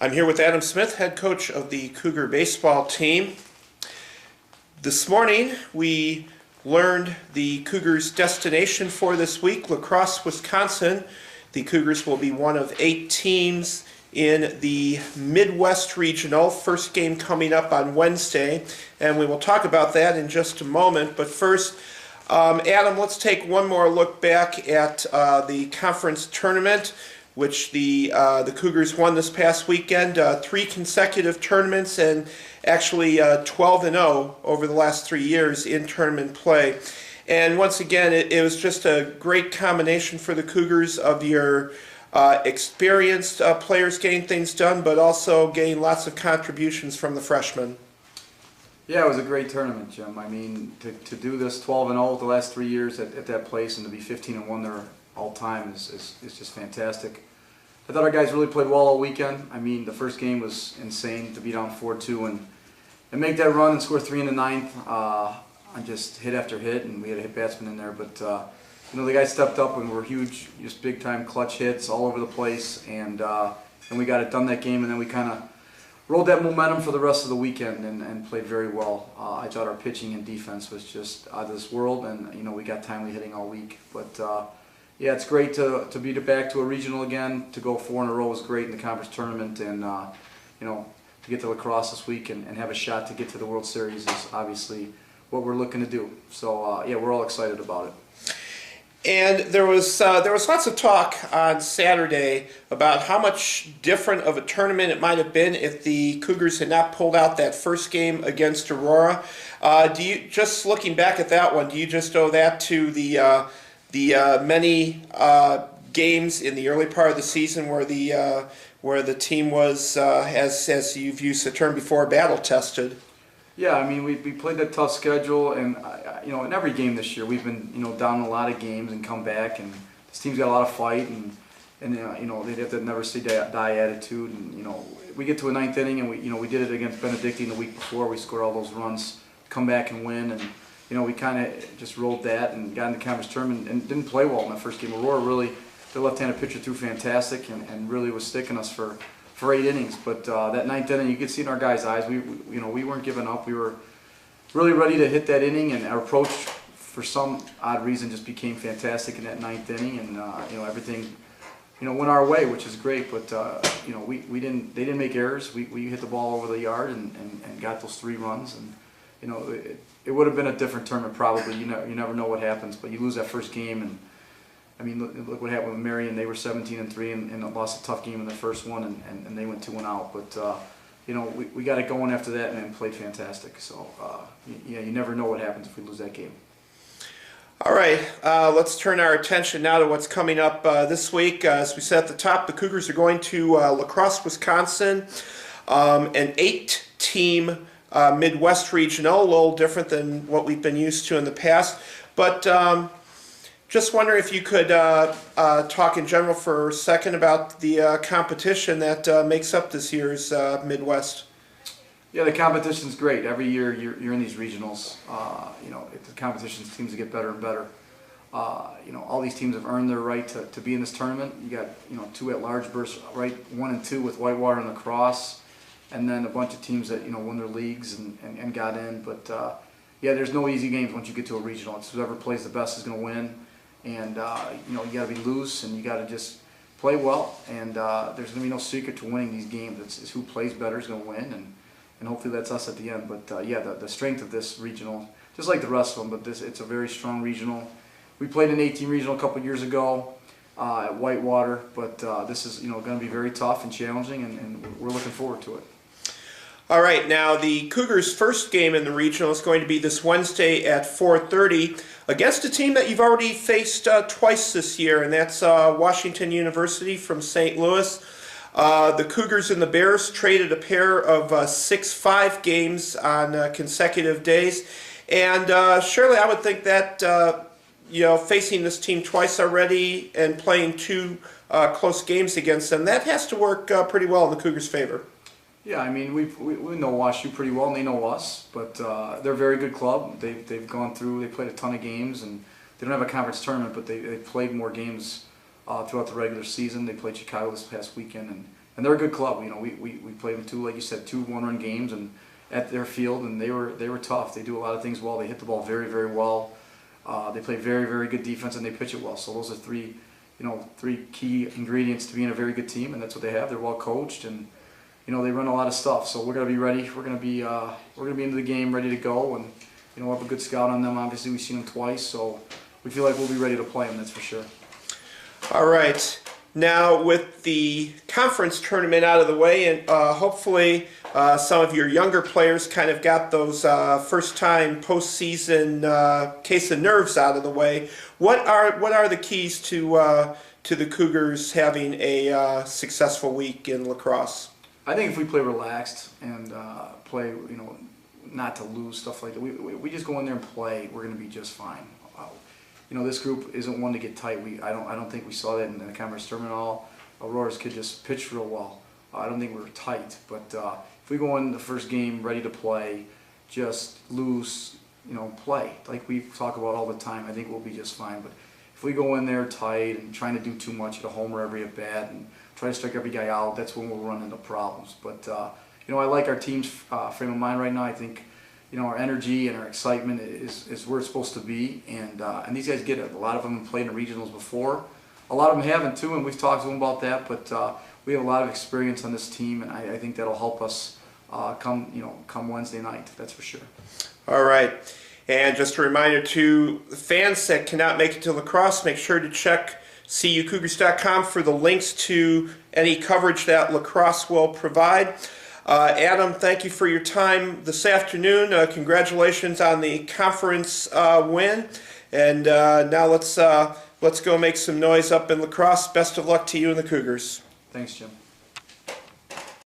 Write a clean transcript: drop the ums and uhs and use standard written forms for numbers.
I'm here with Adam Smith, head coach of the Cougar baseball team. This morning we learned the Cougars' destination for this week, La Crosse, Wisconsin. The Cougars will be one of 8 teams in the Midwest Regional. First game coming up on Wednesday, and we will talk about that in just a moment. But first, Adam, let's take one more look back at the conference tournament, which the Cougars won this past weekend. 3 consecutive tournaments, and actually 12-0 over the last 3 years in tournament play. And once again, it was just a great combination for the Cougars of your experienced players getting things done, but also getting lots of contributions from the freshmen. Yeah, it was a great tournament, Jim. I mean, to do this 12-0 the last 3 years at that place and to be 15-1 there all time is just fantastic. I thought our guys really played well all weekend. I mean, the first game was insane to be down 4-2 and make that run and score 3 in the ninth on just hit after hit, and we had a hit batsman in there. But you know, the guys stepped up and were huge, just big time clutch hits all over the place, and we got it done that game, and then we kind of rolled that momentum for the rest of the weekend and played very well. I thought our pitching and defense was just out of this world, and you know, we got timely hitting all week. But yeah, it's great to be back to a regional again. To go 4 in a row was great in the conference tournament, and you know, to get to La Crosse this week and have a shot to get to the World Series is obviously what we're looking to do. So yeah, we're all excited about it. And there was lots of talk on Saturday about how much different of a tournament it might have been if the Cougars had not pulled out that first game against Aurora. Do you, just looking back at that one, do you just owe that to the many games in the early part of the season where the team was, as you've used the term before, battle tested? Yeah, I mean, we played a tough schedule, and you know, in every game this year we've been, you know, down a lot of games and come back, and this team's got a lot of fight, and you know, they have that never say die attitude, and you know, we get to a 9th inning, and we did it against Benedictine the week before. We scored all those runs, come back and win, and you know, we kind of just rolled that and got in the conference tournament and didn't play well in that first game. Aurora really, their left-handed pitcher threw fantastic and really was sticking us for 8 innings. But that 9th inning, you could see in our guys' eyes, we weren't giving up. We were really ready to hit that inning, and our approach, for some odd reason, just became fantastic in that 9th inning, and you know, everything, you know, went our way, which is great. But you know, they didn't make errors. We hit the ball over the yard and got those 3 runs, and you know, it would have been a different tournament probably. You never know what happens, but you lose that first game, and I mean, look what happened with Marion. They were 17-3 and lost a tough game in the first one, and they went 2-1 out. But you know, we got it going after that and played fantastic. So yeah, you never know what happens if we lose that game. All right, let's turn our attention now to what's coming up this week. As we said at the top, the Cougars are going to La Crosse, Wisconsin, an 8-team Midwest Regional, a little different than what we've been used to in the past. But just wondering if you could talk in general for a second about the competition that makes up this year's Midwest. Yeah, the competition's great. Every year you're in these regionals. You know, the competition seems to get better and better. You know, all these teams have earned their right to be in this tournament. You got, you know, 2 at-large berths, right, 1 and 2 with Whitewater and La Crosse, and then a bunch of teams that, you know, won their leagues and got in. But yeah, there's no easy games once you get to a regional. It's whoever plays the best is going to win. And you know, you got to be loose, and you got to just play well. And there's going to be no secret to winning these games. It's who plays better is going to win, and hopefully that's us at the end. But yeah, the strength of this regional, just like the rest of them, but it's a very strong regional. We played an 18 regional a couple years ago at Whitewater, but this is, you know, going to be very tough and challenging, and we're looking forward to it. All right, now the Cougars' first game in the regional is going to be this Wednesday at 4:30 against a team that you've already faced twice this year, and that's Washington University from St. Louis. The Cougars and the Bears traded a pair of 6-5 games on consecutive days, and surely I would think that you know, facing this team twice already and playing 2 close games against them, that has to work pretty well in the Cougars' favor. Yeah, I mean, we know WashU pretty well, and they know us, but they're a very good club. They've gone through, they played a ton of games, and they don't have a conference tournament, but they played more games throughout the regular season. They played Chicago this past weekend, and and they're a good club. You know, we played them two, like you said, two one-run games and at their field, and they were tough. They do a lot of things well. They hit the ball very, very well. They play very, very good defense, and they pitch it well. So those are three key ingredients to being a very good team, and that's what they have. They're well coached, and they run a lot of stuff. So we're gonna be ready. We're gonna be into the game, ready to go, and we'll have a good scout on them. Obviously, we've seen them twice, so we feel like we'll be ready to play them. That's for sure. All right. Now, with the conference tournament out of the way, and hopefully some of your younger players kind of got those first-time postseason case of nerves out of the way, what are the keys to the Cougars having a successful week in lacrosse? I think if we play relaxed and play, not to lose, stuff like that, we just go in there and play, we're going to be just fine. This group isn't one to get tight. I don't think we saw that in the conference tournament at all. Aurora's kid just pitched real well. I don't think we were tight, but if we go in the first game ready to play, just lose, play like we talk about all the time, I think we'll be just fine. But if we go in there tight and trying to do too much, hit a homer every at bat and try to strike every guy out, that's when we'll run into problems. But I like our team's frame of mind right now. I think our energy and our excitement is where it's supposed to be, and these guys get it. A lot of them have played in the regionals before. A lot of them haven't too, and we've talked to them about that. But we have a lot of experience on this team, and I think that'll help us come Wednesday night. That's for sure. All right. And just a reminder to the fans that cannot make it to lacrosse, make sure to check cucougars.com for the links to any coverage that lacrosse will provide. Adam, thank you for your time this afternoon. Congratulations on the conference win. And now let's go make some noise up in lacrosse. Best of luck to you and the Cougars. Thanks, Jim.